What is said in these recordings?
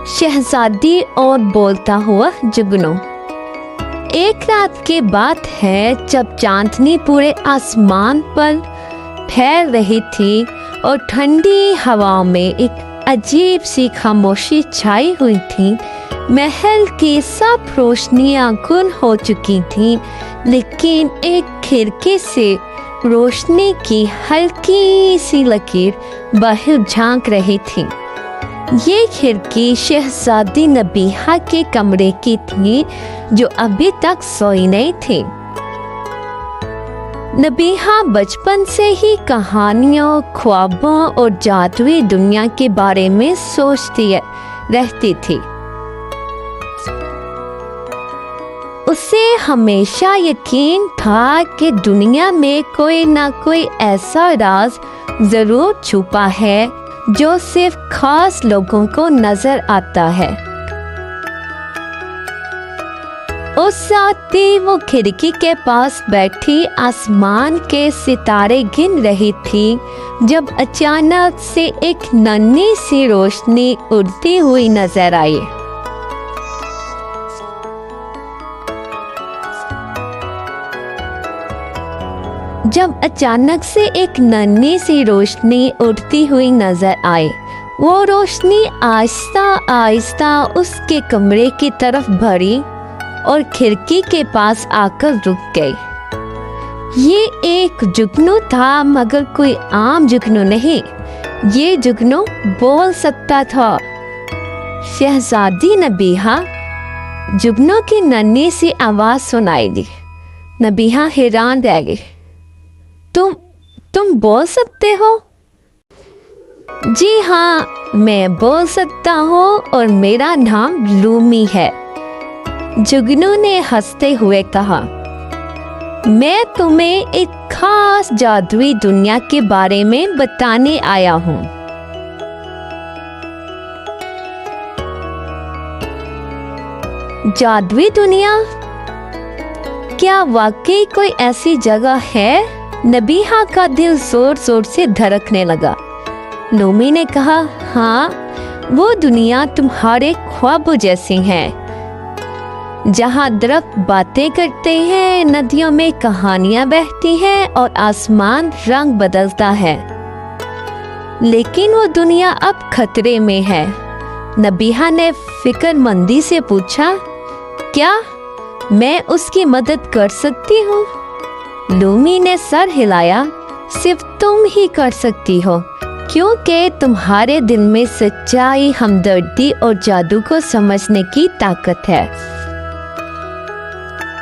शहजादी और बोलता हुआ जुगनू। एक रात की बात है जब चांदनी पूरे आसमान पर फैल रही थी और ठंडी हवाओं में एक अजीब सी खामोशी छाई हुई थी। महल की सब रोशनियां गुल हो चुकी थीं, लेकिन एक खिड़की से रोशनी की हल्की सी लकीर बाहर झांक रही थी। ये खिड़की शहजादी नबीहा के कमरे की थी, जो अभी तक सोई नहीं थी। नबीहा बचपन से ही कहानियों, ख्वाबों और जादुई दुनिया के बारे में सोचती रहती थी। उसे हमेशा यकीन था कि दुनिया में कोई ना कोई ऐसा राज जरूर छुपा है जो सिर्फ खास लोगों को नजर आता है। उस रात भी वो खिड़की के पास बैठी आसमान के सितारे गिन रही थी जब अचानक से एक नन्ही सी रोशनी उड़ती हुई नजर आई। जब अचानक से एक नन्ही सी रोशनी उड़ती हुई नजर आई, वो रोशनी आहिस्ता आहिस्ता उसके कमरे की तरफ बढ़ी और खिड़की के पास आकर रुक गई। ये एक जुगनू था, मगर कोई आम जुगनू नहीं। ये जुगनू बोल सकता था। शहजादी नबीहा। जुगनू की नन्ही सी आवाज सुनाई दी। नबीहा हैरान रह गई। तुम बोल सकते हो? जी हाँ, मैं बोल सकता हूँ और मेरा नाम लूमी है। जुगनू ने हंसते हुए कहा, मैं तुम्हें एक खास जादुई दुनिया के बारे में बताने आया हूँ। जादुई दुनिया? क्या वाकई कोई ऐसी जगह है? नबीहा का दिल जोर जोर से धड़कने लगा। लूमी ने कहा, हाँ, वो दुनिया तुम्हारे ख्वाब जैसी है, जहाँ दरख्त बातें करते हैं, नदियों में कहानियां बहती हैं और आसमान रंग बदलता है। लेकिन वो दुनिया अब खतरे में है। नबीहा ने फिक्रमंदी से पूछा, क्या मैं उसकी मदद कर सकती हूँ? लूमी ने सर हिलाया। सिर्फ तुम ही कर सकती हो, क्योंकि तुम्हारे दिल में सच्चाई, हमदर्दी और जादू को समझने की ताकत है।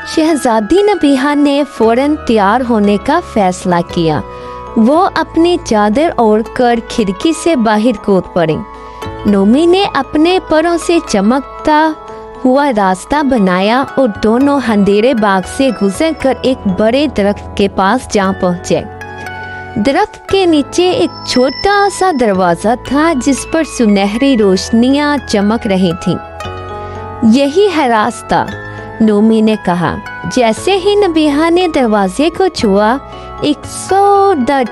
शहजादी नबीहा ने फौरन तैयार होने का फैसला किया। वो अपनी चादर ओढ़कर खिड़की से बाहर कूद पड़ी। लूमी ने अपने पैरों से चमकता हुआ रास्ता बनाया और दोनों अंधेरे बाग से गुजरकर एक बड़े दरख्त के पास जा पहुंचे। दरख्त के नीचे एक छोटा सा दरवाजा था, जिस पर सुनहरी रोशनियां चमक रही थीं। यही है रास्ता, लूमी ने कहा। जैसे ही नबीहा ने दरवाजे को छुआ, एक जोरदार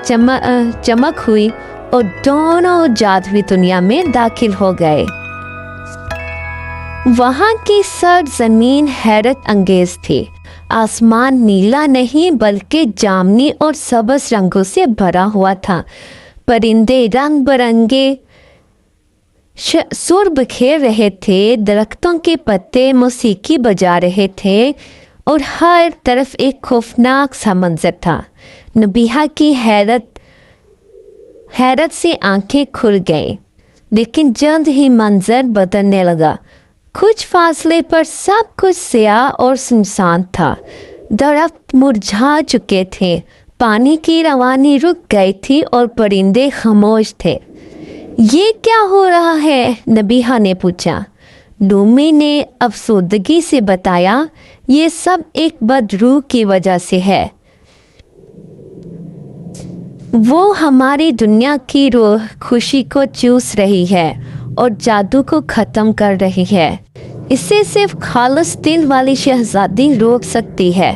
चमक हुई और दोनों जादुई दुनिया में दाखिल हो गए। वहाँ की सर्द जमीन हैरत अंगेज थी। आसमान नीला नहीं बल्कि जामनी और सब्ज रंगों से भरा हुआ था। परिंदे रंग बिरंगे सुर बिखेर रहे थे, दरख्तों के पत्ते मौसीकी बजा रहे थे और हर तरफ एक खौफनाक सा मंजर था। नबीहा की हैरत से आंखें खुल गईं, लेकिन जल्द ही मंजर बदलने लगा। कुछ फासले पर सब कुछ स्याह और सुनसान था। दरख्त मुरझा चुके थे, पानी की रवानी रुक गई थी और परिंदे खामोश थे। ये क्या हो रहा है? नबीहा ने पूछा। लूमी ने अफसोदगी से बताया, ये सब एक बदरूह की वजह से है। वो हमारी दुनिया की रूह खुशी को चूस रही है और जादू को ख़त्म कर रही है। इसे सिर्फ खालिस दिल वाली शहजादी रोक सकती है।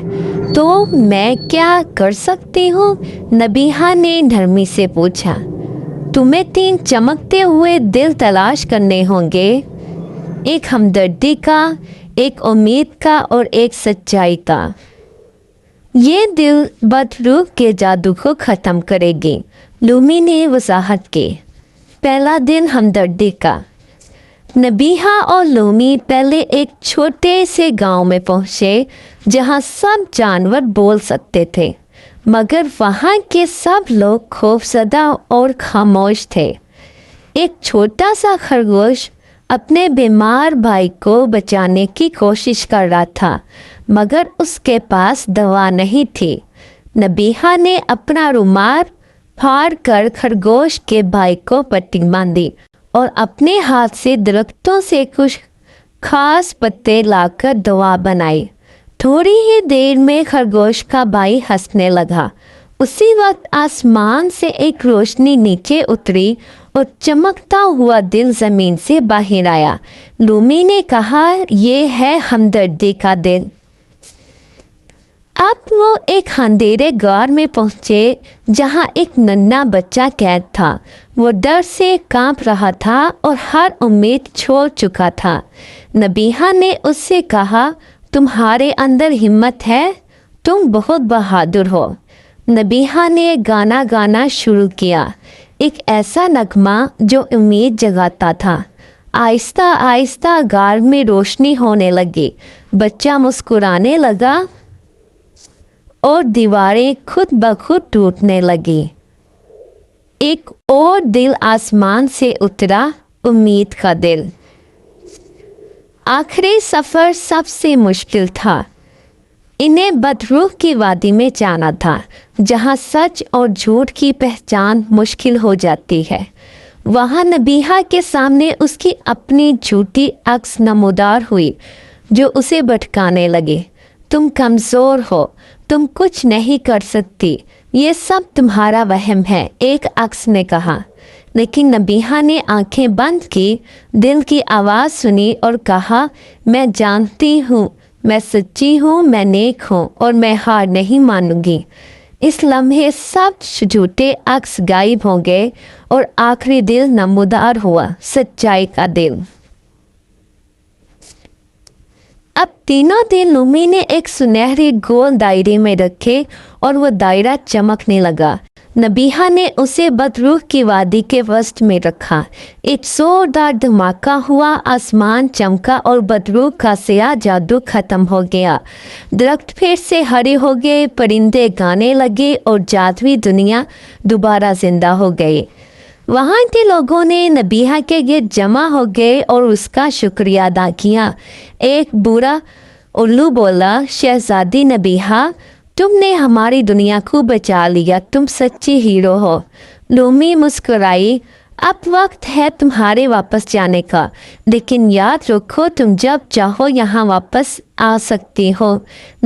तो मैं क्या कर सकती हूँ? नबीहा ने नरमी से पूछा। तुम्हें 3 चमकते हुए दिल तलाश करने होंगे। एक हमदर्दी का, एक उम्मीद का और एक सच्चाई का। ये दिल बदरूह के जादू को ख़त्म करेगी, लूमी ने वजाहत की। पहला दिन हमदर्दी का। नबीहा और लूमी पहले एक छोटे से गांव में पहुंचे जहां सब जानवर बोल सकते थे, मगर वहां के सब लोग खौफजदा और खामोश थे। एक छोटा सा खरगोश अपने बीमार भाई को बचाने की कोशिश कर रहा था, मगर उसके पास दवा नहीं थी। नबीहा ने अपना रुमाल फाड़ कर खरगोश के भाई को पट्टी बांधी और अपने हाथ से दरख्तों से कुछ खास पत्ते लाकर दवा बनाई। थोड़ी ही देर में खरगोश का भाई हंसने लगा। उसी वक्त आसमान से एक रोशनी नीचे उतरी और चमकता हुआ दिल ज़मीन से बाहर आया। लूमी ने कहा, ये है हमदर्दी का दिल। अब वो एक अंधेरे गार में पहुंचे जहां एक नन्हा बच्चा कैद था। वो डर से कांप रहा था और हर उम्मीद छोड़ चुका था। नबीहा ने उससे कहा, तुम्हारे अंदर हिम्मत है, तुम बहुत बहादुर हो। नबीहा ने गाना गाना शुरू किया, एक ऐसा नगमा जो उम्मीद जगाता था। आहिस्ता आहिस्ता गार में रोशनी होने लगी। बच्चा मुस्कुराने लगा और दीवारें खुद ब खुद टूटने लगी। एक और दिल आसमान से उतरा, उम्मीद का दिल। आखिरी सफ़र सबसे मुश्किल था। इन्हें बदरूह की वादी में जाना था, जहां सच और झूठ की पहचान मुश्किल हो जाती है। वहां नबीहा के सामने उसकी अपनी झूठी अक्स नमूदार हुई, जो उसे भटकाने लगी। तुम कमज़ोर हो, तुम कुछ नहीं कर सकती, ये सब तुम्हारा वहम है, एक अक्स ने कहा। लेकिन नबीहा ने आंखें बंद की, दिल की आवाज़ सुनी और कहा, मैं जानती हूँ, मैं सच्ची हूँ, मैं नेक हूँ और मैं हार नहीं मानूंगी। इस लम्हे सब झूठे अक्स गायब हो गए और आखिरी दिल नमूदार हुआ, सच्चाई का दिल। अब तीनों दिल लूमी ने एक सुनहरे गोल दायरे में रखे और वो दायरा चमकने लगा। नबीहा ने उसे बदरूह की वादी के वसत में रखा। एक जोरदार धमाका हुआ, आसमान चमका और बदरूह का स्याह जादू खत्म हो गया। दरख्त फिर से हरे हो गए, परिंदे गाने लगे और जादुई दुनिया दोबारा जिंदा हो गई। वहाँ के लोगों ने नबीहा के गिर्द जमा हो गए और उसका शुक्रिया अदा किया। एक बूढ़ा उल्लू बोला, शहजादी नबीहा, तुमने हमारी दुनिया को बचा लिया, तुम सच्ची हीरो हो। लूमी मुस्कुराई, अब वक्त है तुम्हारे वापस जाने का, लेकिन याद रखो तुम जब चाहो यहाँ वापस आ सकती हो।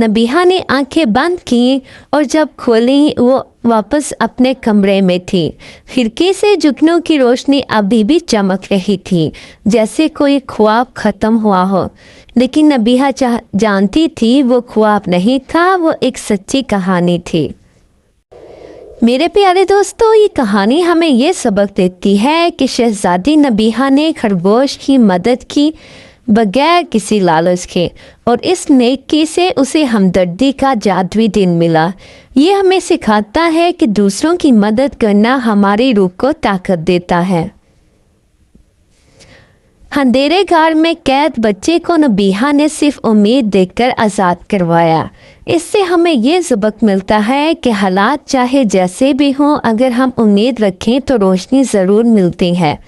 नबीहा ने आंखें बंद की और जब खोली वो वापस अपने कमरे में थी। खिड़की से जुगनू की रोशनी अभी भी चमक रही थी, जैसे कोई ख्वाब ख़त्म हुआ हो। लेकिन नबीहा जानती थी वो ख्वाब नहीं था, वो एक सच्ची कहानी थी। मेरे प्यारे दोस्तों, ये कहानी हमें ये सबक देती है कि शहजादी नबीहा ने खरगोश की मदद की बगैर किसी लालच के, और इस नेकी से उसे हमदर्दी का जादुई दिल मिला। ये हमें सिखाता है कि दूसरों की मदद करना हमारी रूह को ताकत देता है। अंधेरे घर में कैद बच्चे को नबीहा ने सिर्फ उम्मीद देकर आज़ाद करवाया। इससे हमें ये सबक मिलता है कि हालात चाहे जैसे भी हों, अगर हम उम्मीद रखें तो रोशनी ज़रूर मिलती है।